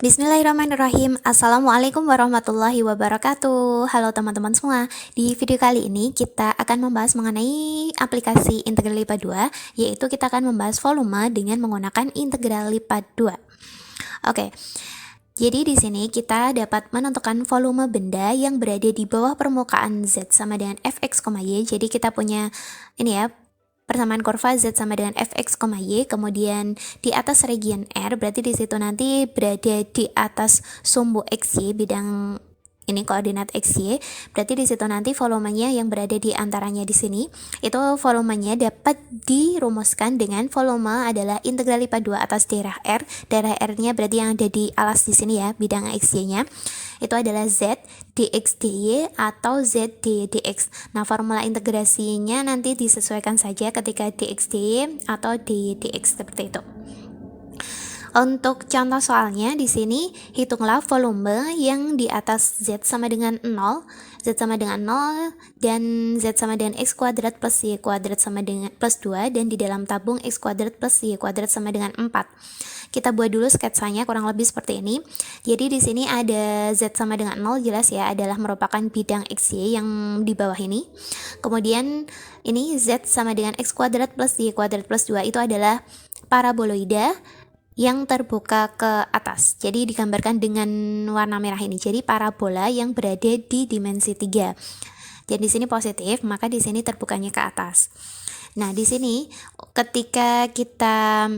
Bismillahirrahmanirrahim. Assalamualaikum warahmatullahi wabarakatuh. Halo teman-teman semua. Di video kali ini kita akan membahas mengenai aplikasi integral lipat 2, yaitu kita akan membahas volume dengan menggunakan integral lipat 2. Oke. Jadi di sini kita dapat menentukan volume benda yang berada di bawah permukaan Z sama dengan fx, y. Jadi kita punya ini ya, persamaan kurva Z sama dengan fx, y, kemudian di atas region R, berarti di situ nanti berada di atas sumbu xy, bidang ini koordinat xy, berarti di situ nanti volumenya yang berada di antaranya di sini, itu volumenya dapat dirumuskan dengan volume adalah integral lipat 2 atas daerah R-nya berarti yang ada di alas di sini ya, bidang xy-nya. Itu adalah Z dx dy atau Z dy dx. Nah, formula integrasinya nanti disesuaikan saja ketika dx dy atau dy dx seperti itu. Untuk contoh soalnya di sini hitunglah volume yang di atas Z sama dengan 0, Z sama dengan 0 dan Z sama dengan X kuadrat plus Y kuadrat sama dengan plus 2, dan di dalam tabung X kuadrat plus Y kuadrat sama dengan 4. Kita buat dulu sketsanya kurang lebih seperti ini. Jadi di sini ada Z sama dengan 0, jelas ya, adalah merupakan bidang XY yang di bawah ini. Kemudian ini Z sama dengan X kuadrat plus Y kuadrat plus 2 itu adalah paraboloida yang terbuka ke atas. Jadi digambarkan dengan warna merah ini. Jadi parabola yang berada di dimensi 3. Jadi di sini positif, maka di sini terbukanya ke atas. Nah, di sini ketika kita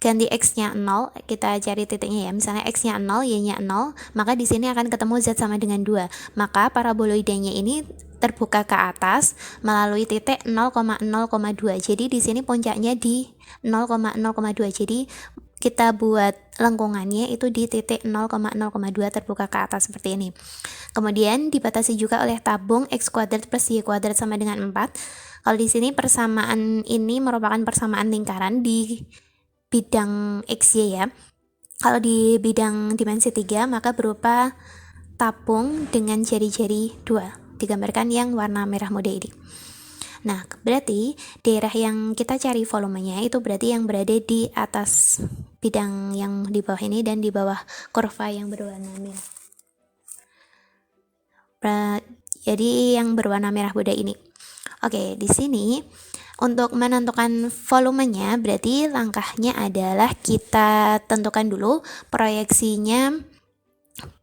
ganti x-nya 0, kita cari titiknya ya. Misalnya x-nya 0, y-nya 0, maka di sini akan ketemu z sama dengan 2. Maka paraboloidanya ini terbuka ke atas melalui titik 0,0,2. Jadi di sini puncaknya di 0,0,2. Jadi kita buat lengkungannya itu di titik 0,0,2 terbuka ke atas seperti ini. Kemudian dibatasi juga oleh tabung x kuadrat plus y kuadrat sama dengan 4. Kalau di sini persamaan ini merupakan persamaan lingkaran di bidang xy ya. Kalau di bidang dimensi 3 maka berupa tabung dengan jari-jari 2, digambarkan yang warna merah muda ini. Nah, berarti daerah yang kita cari volumenya itu berarti yang berada di atas bidang yang di bawah ini dan di bawah kurva yang berwarna merah. Jadi yang berwarna merah muda ini. Oke, di sini untuk menentukan volumenya berarti langkahnya adalah kita tentukan dulu proyeksinya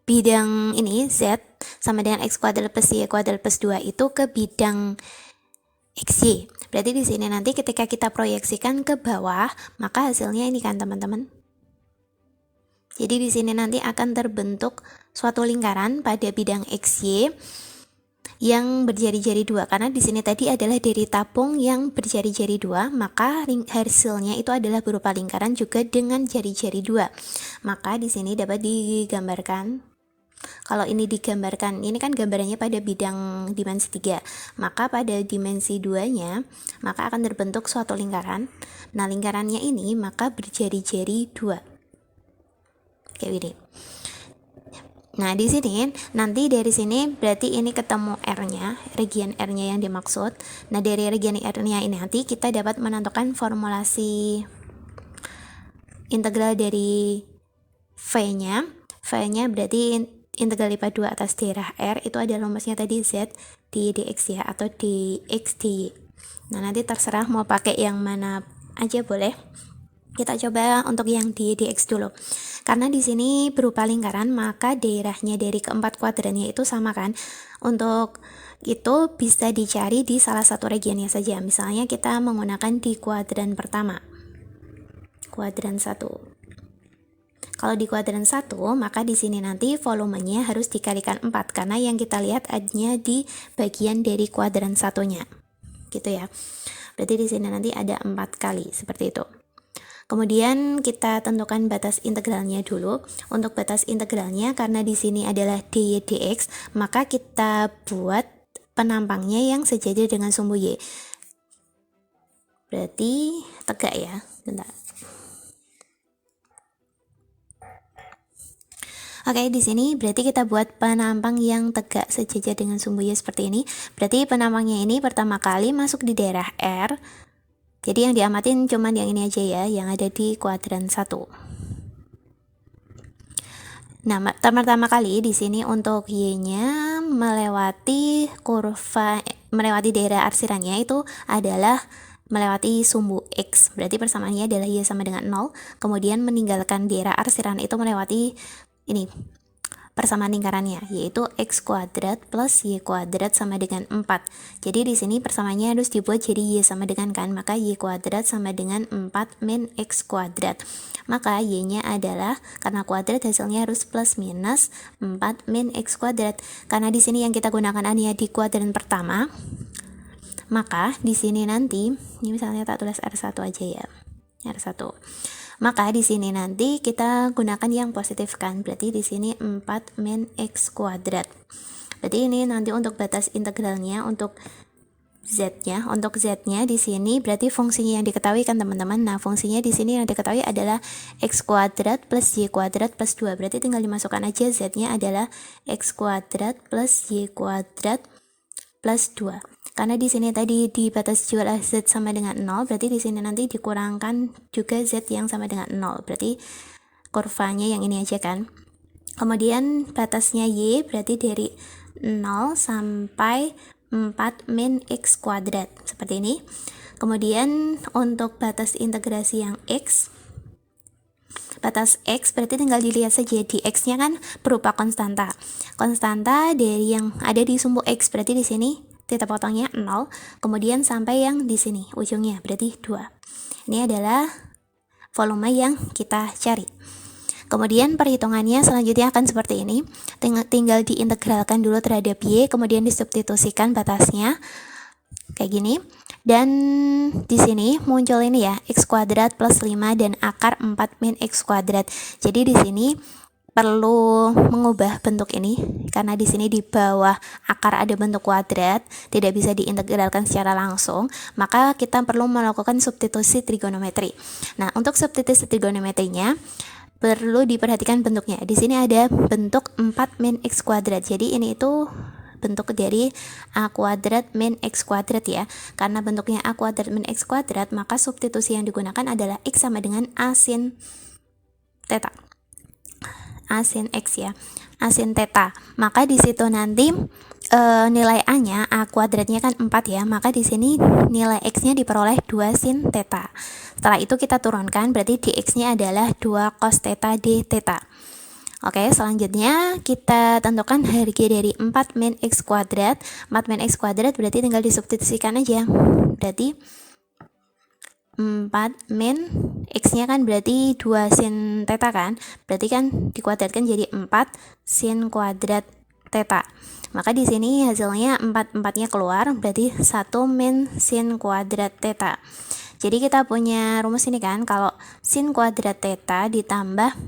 bidang ini Z sama dengan X kuadrat plus Y kuadrat plus 2 itu ke bidang XY. Berarti di sini nanti ketika kita proyeksikan ke bawah, maka hasilnya ini kan teman-teman. Jadi di sini nanti akan terbentuk suatu lingkaran pada bidang XY yang berjari-jari 2, karena di sini tadi adalah dari tabung yang berjari-jari 2, maka hasilnya itu adalah berupa lingkaran juga dengan jari-jari 2. Maka di sini dapat digambarkan, kalau ini digambarkan, ini kan gambarannya pada bidang dimensi 3, maka pada dimensi 2-nya maka akan terbentuk suatu lingkaran. Nah, lingkarannya ini maka berjari-jari 2 kayak gini. Nah, di sini nanti dari sini berarti ini ketemu R-nya, region R-nya yang dimaksud. Nah, dari region R-nya ini nanti kita dapat menentukan formulasi integral dari V-nya. V-nya berarti integral lipat 2 atas daerah R, itu ada rumusnya tadi Z di dx ya, atau dx dy. Nah, nanti terserah mau pakai yang mana aja boleh. Kita coba untuk yang di dx dulu. Karena di sini berupa lingkaran, maka daerahnya dari keempat kuadrannya itu sama kan. Untuk itu bisa dicari di salah satu regionnya saja. Misalnya kita menggunakan di kuadran pertama. Kuadran 1. Kalau di kuadran 1, maka di sini nanti volumenya harus dikalikan 4 karena yang kita lihat adanya di bagian dari kuadran 1-nya. Gitu ya. Berarti di sini nanti ada 4 kali seperti itu. Kemudian kita tentukan batas integralnya dulu. Untuk batas integralnya, karena di sini adalah dy dx, maka kita buat penampangnya yang sejajar dengan sumbu y. Berarti tegak ya. Bentar. Oke, di sini berarti kita buat penampang yang tegak sejajar dengan sumbu y seperti ini. Berarti penampangnya ini pertama kali masuk di daerah R. Jadi yang diamatin cuman yang ini aja ya, yang ada di kuadran 1. Nah, pertama kali di sini untuk y-nya melewati daerah arsirannya itu adalah melewati sumbu X. Berarti persamaannya adalah y sama dengan 0. Kemudian meninggalkan daerah arsiran itu melewati ini persamaan lingkarannya, yaitu x kuadrat plus y kuadrat sama dengan 4. Jadi di sini persamaannya harus dibuat jadi y sama dengan kan, maka y kuadrat sama dengan 4 min x kuadrat. Maka y-nya adalah, karena kuadrat hasilnya harus plus minus 4 min x kuadrat. Karena di sini yang kita gunakan adalah di kuadran pertama, maka di sini nanti, ini misalnya tak tulis R1 aja ya, R1. Maka di sini nanti kita gunakan yang positif kan, berarti di sini 4 min x kuadrat. Berarti ini nanti untuk batas integralnya untuk z-nya, di sini berarti fungsinya yang diketahui kan teman-teman. Nah, fungsinya di sini yang diketahui adalah x kuadrat plus y kuadrat plus 2. Berarti tinggal dimasukkan aja z-nya adalah x kuadrat plus y kuadrat plus 2. Karena di sini tadi di batas jual z sama dengan 0, berarti di sini nanti dikurangkan juga z yang sama dengan 0. Berarti kurvanya yang ini aja kan. Kemudian batasnya y berarti dari 0 sampai 4 min x kuadrat. Seperti ini. Kemudian untuk batas integrasi yang x, batas x berarti tinggal dilihat saja di x-nya kan berupa konstanta. Konstanta dari yang ada di sumbu x, berarti di sini titik potongnya 0, kemudian sampai yang di sini ujungnya berarti 2. Ini adalah volume yang kita cari. Kemudian perhitungannya selanjutnya akan seperti ini. Tinggal diintegralkan dulu terhadap y, kemudian disubstitusikan batasnya kayak gini. Dan di sini muncul ini ya, x kuadrat plus 5 dan akar 4 min x kuadrat. Jadi di sini perlu mengubah bentuk ini karena di sini di bawah akar ada bentuk kuadrat, tidak bisa diintegralkan secara langsung, maka kita perlu melakukan substitusi trigonometri. Nah, untuk substitusi trigonometrinya perlu diperhatikan bentuknya. Di sini ada bentuk 4 min x kuadrat. Jadi ini itu bentuk dari a kuadrat min x kuadrat ya. Karena bentuknya a kuadrat min x kuadrat, maka substitusi yang digunakan adalah x sama dengan a sin theta. A sin x ya, a sin theta. Maka di situ nanti nilai a-nya, a kuadratnya kan 4 ya, maka di sini nilai x-nya diperoleh 2 sin theta. Setelah itu kita turunkan, berarti dx-nya adalah 2 cos theta d theta. Oke, selanjutnya kita tentukan harga dari 4 min x kuadrat. 4 min x kuadrat berarti tinggal disubstitusikan aja. Berarti 4 min x-nya kan berarti 2 sin theta kan, berarti kan dikuadratkan jadi 4 sin kuadrat theta. Maka di sini hasilnya 4-4-nya keluar, berarti 1 min sin kuadrat theta. Jadi kita punya rumus ini kan, kalau sin kuadrat theta ditambah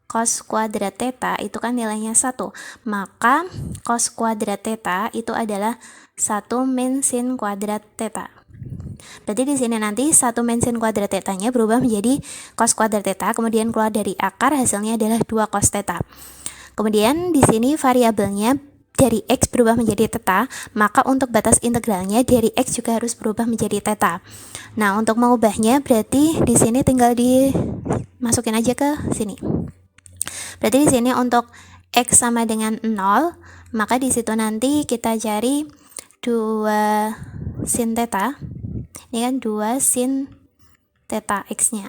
cos kuadrat theta itu kan nilainya 1, maka cos kuadrat theta itu adalah 1 min sin kuadrat theta. Berarti di sini nanti 1 min sin kuadrat theta-nya berubah menjadi cos kuadrat theta, kemudian keluar dari akar, hasilnya adalah 2 cos theta. Kemudian di sini variabelnya dari x berubah menjadi theta, maka untuk batas integralnya dari x juga harus berubah menjadi theta. Nah, untuk mengubahnya berarti di sini tinggal dimasukin aja ke sini. Berarti di sini untuk x sama dengan 0, maka di situ nanti kita cari 2 sin theta. Ini kan 2 sin theta x-nya.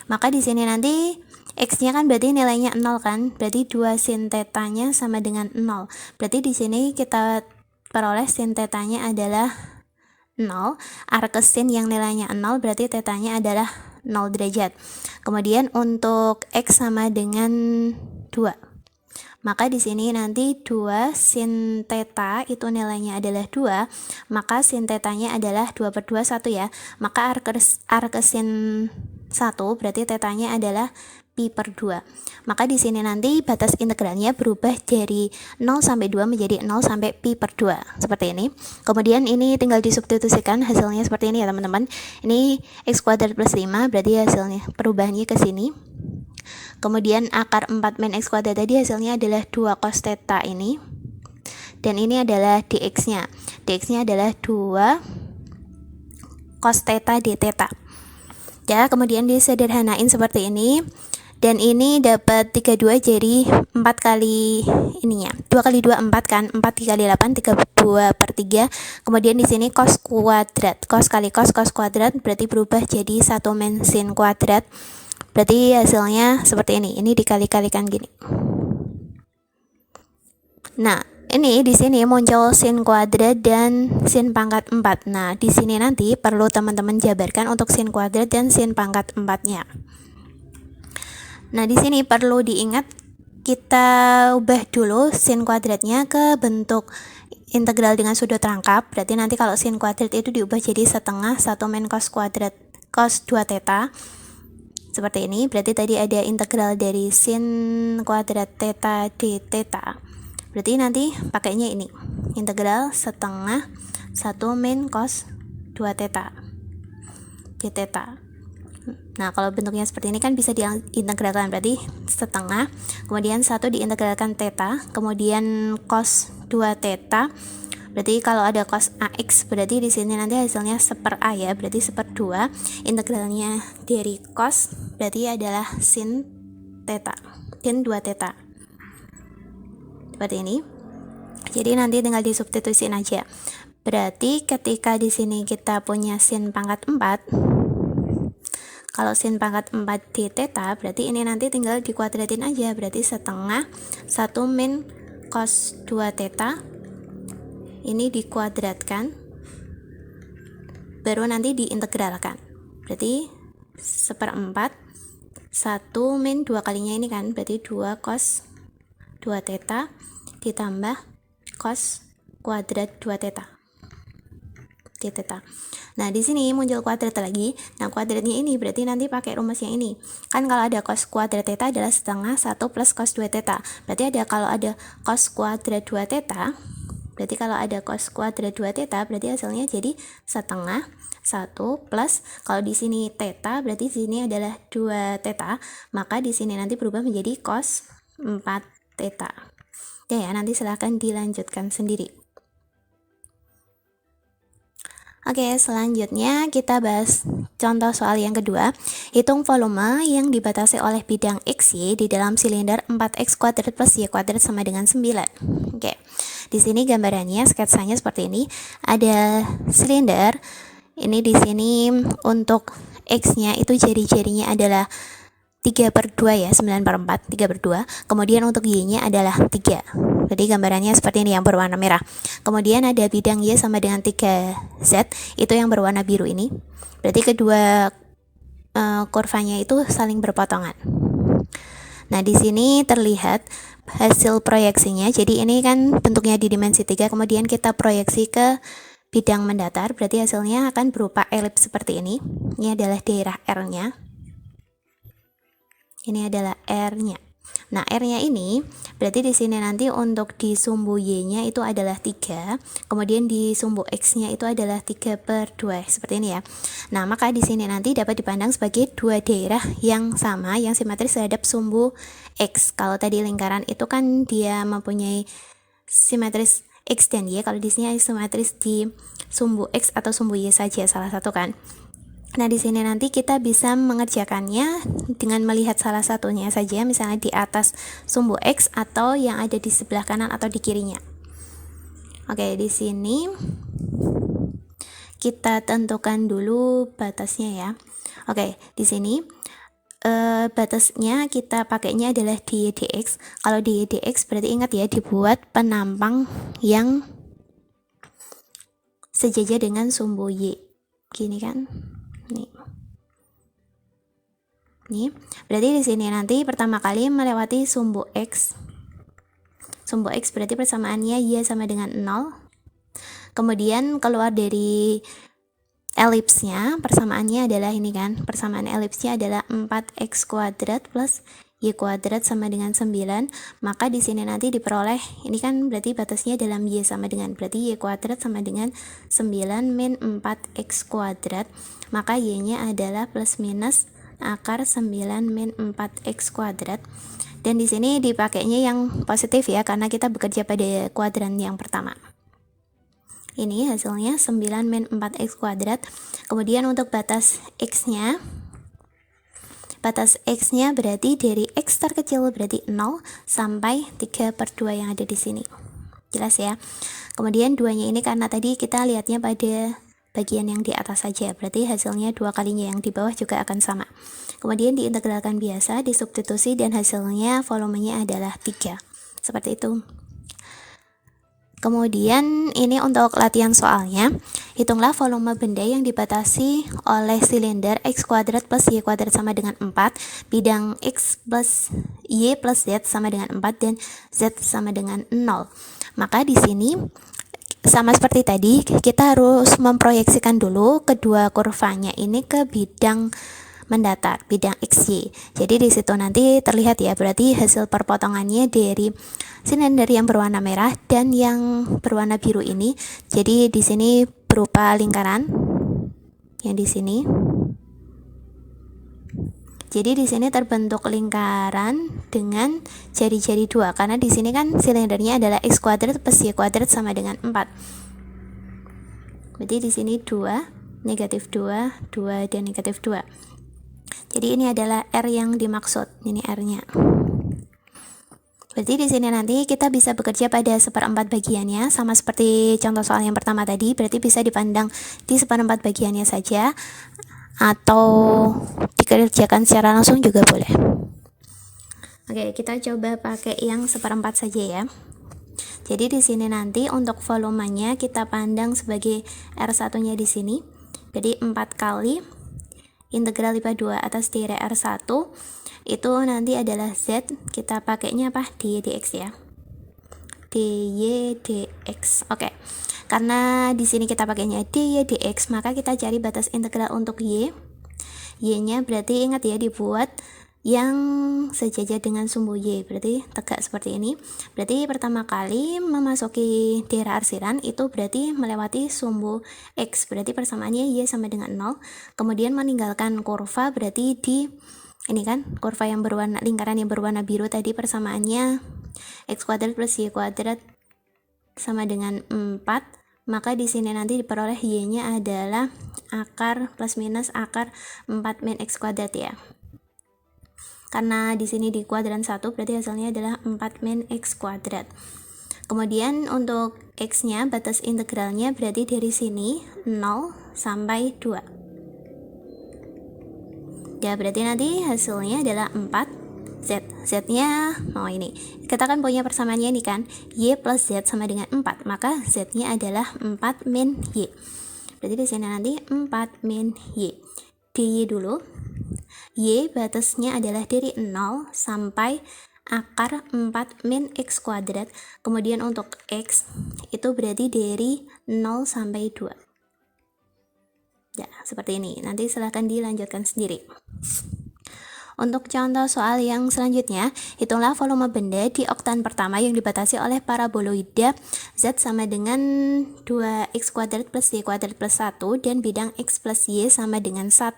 Maka di sini nanti x-nya kan berarti nilainya 0 kan? Berarti 2 sin theta-nya sama dengan 0. Berarti di sini kita peroleh sin theta-nya adalah 0. Arc sin yang nilainya 0 berarti theta-nya adalah 0 derajat. Kemudian untuk x sama dengan 2. Maka di sini nanti 2 sin theta itu nilainya adalah 2, maka sin theta-nya adalah 2 per 2, 1 ya. Maka arc sin 1 berarti theta-nya adalah pi per 2. Maka di sini nanti batas integralnya berubah dari 0 sampai 2 menjadi 0 sampai pi per 2. Seperti ini. Kemudian ini tinggal disubstitusikan, hasilnya seperti ini ya teman-teman. Ini x kuadrat plus 5 berarti hasilnya perubahannya ke sini. Kemudian akar 4 min x kuadrat tadi hasilnya adalah 2 cos theta ini. Dan ini adalah dx-nya. Dx-nya adalah 2 cos theta d theta. 3, kemudian disederhanain seperti ini. Dan ini dapat 32 jadi 4 kali ininya. 2 kali 2 4 kan. 4 dikali 8 32/3. Kemudian di sini cos kuadrat. Cos kali cos kuadrat berarti berubah jadi 1 min sin kuadrat. Berarti hasilnya seperti ini. Ini dikali-kalikan gini. Nah, ini di sini muncul sin kuadrat dan sin pangkat 4. Nah, di sini nanti perlu teman-teman jabarkan untuk sin kuadrat dan sin pangkat 4-nya. Nah, di sini perlu diingat kita ubah dulu sin kuadratnya ke bentuk integral dengan sudut rangkap. Berarti nanti kalau sin kuadrat itu diubah jadi setengah 1 min cos kuadrat cos 2 theta. Seperti ini. Berarti tadi ada integral dari sin kuadrat theta d theta. Berarti nanti pakainya ini. Integral setengah 1 min cos 2 theta d theta. Nah, kalau bentuknya seperti ini kan bisa diintegralkan, berarti setengah, kemudian 1 diintegralkan theta, kemudian cos 2 theta. Berarti kalau ada cos AX, berarti di sini nanti hasilnya 1/a ya, berarti 1/2. Integralnya dari cos berarti adalah sin theta, sin 2 theta. Seperti ini. Jadi nanti tinggal disubstitusiin aja. Berarti ketika di sini kita punya sin pangkat 4, kalau sin pangkat 4 d theta, berarti ini nanti tinggal dikuadratin aja, berarti setengah 1 min cos 2 theta. Ini dikuadratkan, baru nanti diintegralkan. Berarti 1/4, 1 min 2 kalinya ini kan, berarti 2 cos 2 theta ditambah cos kuadrat 2 theta. D theta. Nah, di sini muncul kuadrat lagi. Nah, kuadratnya ini berarti nanti pakai rumusnya ini. Kan kalau ada cos kuadrat theta adalah setengah 1 plus cos 2 theta. Berarti kalau ada cos kuadrat 2 theta, berarti kalau ada cos kuadrat 2 theta, berarti hasilnya jadi setengah 1 plus, kalau di sini theta, berarti di sini adalah 2 theta, maka di sini nanti berubah menjadi cos 4 theta. Ya, nanti silahkan dilanjutkan sendiri. Oke, selanjutnya kita bahas contoh soal yang kedua. Hitung volume yang dibatasi oleh bidang XY di dalam silinder 4x kuadrat plus Y kuadrat sama dengan 9. Oke, di sini gambarannya, sketsanya seperti ini. Ada silinder. Ini di sini untuk X-nya itu jari-jarinya adalah 3/2 ya, 9/4, 3/2. Kemudian untuk Y-nya adalah 3. Jadi gambarannya seperti ini yang berwarna merah. Kemudian ada bidang Y sama dengan 3Z, itu yang berwarna biru ini. Berarti kedua kurvanya itu saling berpotongan. Nah, di sini terlihat hasil proyeksinya. Jadi ini kan bentuknya di dimensi 3, kemudian kita proyeksi ke bidang mendatar, berarti hasilnya akan berupa elips seperti ini. Ini adalah daerah R-nya. Ini adalah R-nya. Nah, R-nya ini berarti di sini nanti untuk di sumbu Y-nya itu adalah 3, kemudian di sumbu X-nya itu adalah 3/2, seperti ini ya. Nah, maka di sini nanti dapat dipandang sebagai dua daerah yang sama, yang simetris terhadap sumbu X. Kalau tadi lingkaran itu kan dia mempunyai simetris X dan Y, kalau di sini simetris di sumbu X atau sumbu Y saja, salah satu kan. Nah, di sini nanti kita bisa mengerjakannya dengan melihat salah satunya saja, misalnya di atas sumbu X atau yang ada di sebelah kanan atau di kirinya. Oke, di sini kita tentukan dulu batasnya ya. Oke, di sini batasnya kita pakainya adalah dy dx. Kalau dy dx berarti ingat ya, dibuat penampang yang sejajar dengan sumbu Y. Gini kan? Nih, berarti di sini nanti pertama kali melewati sumbu X. Sumbu X berarti persamaannya Y sama dengan 0. Kemudian keluar dari elipsnya, persamaannya adalah ini kan. Persamaan elipsnya adalah 4x kuadrat plus Y kuadrat sama dengan 9. Maka di sini nanti diperoleh, ini kan berarti batasnya dalam Y sama dengan, berarti Y kuadrat sama dengan 9 min 4x kuadrat. Maka Y-nya adalah plus minus akar 9 min 4x kuadrat. Dan di sini dipakainya yang positif ya, karena kita bekerja pada kuadran yang pertama. Ini hasilnya 9 min 4x kuadrat. Kemudian untuk batas X-nya batas X-nya berarti dari X terkecil berarti 0 sampai 3/2 yang ada di sini. Jelas ya. Kemudian 2-nya ini karena tadi kita lihatnya pada bagian yang di atas saja, berarti hasilnya 2 kalinya yang di bawah juga akan sama. Kemudian diintegralkan biasa, disubstitusi, dan hasilnya volumenya adalah 3. Seperti itu. Kemudian ini untuk latihan soalnya, hitunglah volume benda yang dibatasi oleh silinder X kuadrat plus Y kuadrat sama dengan 4, bidang X plus Y plus Z sama dengan 4, dan Z sama dengan 0. Maka di sini sama seperti tadi, kita harus memproyeksikan dulu kedua kurvanya ini ke bidang mendatar, bidang XY. Jadi di situ nanti terlihat ya, berarti hasil perpotongannya dari silinder yang berwarna merah dan yang berwarna biru ini. Jadi di sini berupa lingkaran yang di sini. Jadi di sini terbentuk lingkaran dengan jari-jari 2 karena di sini kan silindernya adalah X kuadrat plus Y kuadrat sama dengan 4. Berarti di sini 2, negatif 2, 2 dan negatif 2. Jadi ini adalah R yang dimaksud, ini R-nya. Berarti di sini nanti kita bisa bekerja pada 1/4 bagiannya, sama seperti contoh soal yang pertama tadi, berarti bisa dipandang di 1/4 bagiannya saja, atau dikerjakan secara langsung juga boleh. Oke, kita coba pakai yang 1/4 saja ya. Jadi di sini nanti untuk volumenya kita pandang sebagai R1-nya di sini. Jadi 4 kali integral IPA 2 atas dari R1 itu nanti adalah Z, kita pakainya apa? dy dx ya. dy dx. Oke. Karena di sini kita pakainya dy dx, maka kita cari batas integral untuk y. Y-nya berarti ingat ya, dibuat yang sejajar dengan sumbu y, berarti tegak seperti ini. Berarti pertama kali memasuki daerah arsiran itu berarti melewati sumbu x, berarti persamaannya y sama dengan 0. Kemudian meninggalkan kurva, berarti di ini kan kurva yang berwarna, lingkaran yang berwarna biru tadi persamaannya x kuadrat plus y kuadrat sama dengan 4. Maka di sini nanti diperoleh y-nya adalah akar plus minus akar 4 min x kuadrat ya. Karena di sini di kuadran 1 berarti hasilnya adalah 4 min x kuadrat. Kemudian untuk x-nya batas integralnya berarti dari sini 0 sampai 2. Ya, berarti nanti hasilnya adalah 4 Z. Z-nya ini. Kita kan punya persamaannya ini kan, Y plus Z sama dengan 4, maka Z-nya adalah 4 min Y. Berarti di sini nanti 4 min Y. dy dulu. Y batasnya adalah dari 0 sampai akar 4 min x kuadrat. Kemudian untuk x itu berarti dari 0 sampai 2. Ya, seperti ini. Nanti silahkan dilanjutkan sendiri. Untuk contoh soal yang selanjutnya, hitunglah volume benda di oktan pertama yang dibatasi oleh paraboloida Z sama dengan 2x kuadrat plus y kuadrat plus 1 dan bidang x plus y sama dengan 1.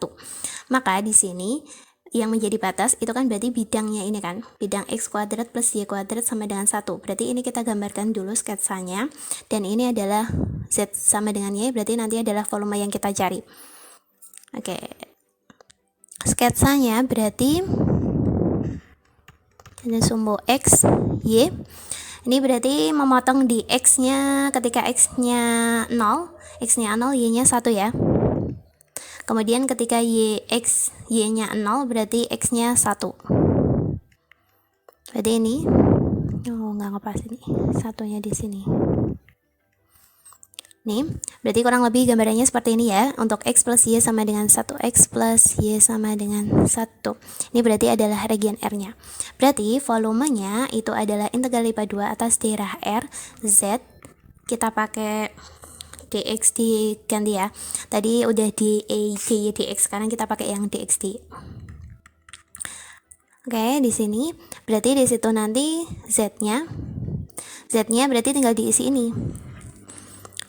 Maka di sini yang menjadi batas itu kan berarti bidangnya ini kan, bidang x kuadrat plus y kuadrat sama dengan 1. Berarti ini kita gambarkan dulu sketsanya, dan ini adalah Z sama dengan y, berarti nanti adalah volume yang kita cari. Oke. Sketsanya berarti ada sumbu x, y. Ini berarti memotong di x-nya ketika x-nya 0, x-nya 0, y-nya 1 ya. Kemudian ketika y-nya 0 berarti x-nya 1. Berarti ini nggak ngepas ini. Satunya di sini. Nih, berarti kurang lebih gambarannya seperti ini ya. Untuk x plus y sama dengan 1, x plus y sama dengan 1. Ini berarti adalah region R-nya. Berarti volumenya itu adalah integral IPA 2 atas daerah R, Z. Kita pakai dx diganti ya. Tadi udah dy dx, sekarang kita pakai yang dx. Oke, di sini berarti di situ nanti Z-nya berarti tinggal diisi ini.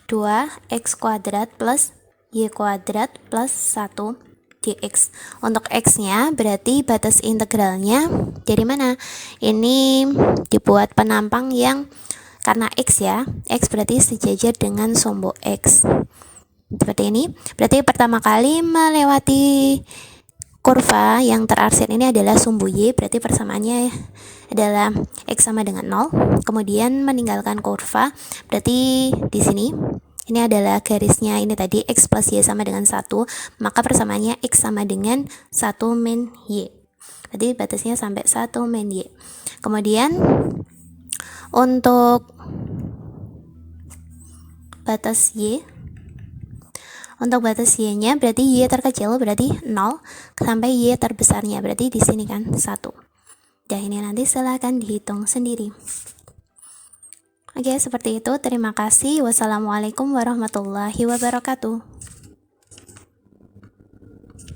2x kuadrat plus y kuadrat plus 1 dx. Untuk x-nya berarti batas integralnya dari mana? Ini dibuat penampang yang karena x ya, x berarti sejajar dengan sumbu x. Seperti ini. Berarti pertama kali melewati kurva yang terarsir ini adalah sumbu Y, berarti persamaannya adalah X sama dengan 0. Kemudian meninggalkan kurva, berarti di sini ini adalah garisnya, ini tadi X plus Y sama dengan 1, maka persamaannya X sama dengan 1 min Y. Jadi batasnya sampai 1 min Y. Kemudian untuk batas Y, untuk batas Y-nya berarti Y terkecil berarti 0 sampai Y terbesarnya berarti di sini kan 1. Dan ini nanti silahkan dihitung sendiri. Oke, seperti itu. Terima kasih. Wassalamualaikum warahmatullahi wabarakatuh.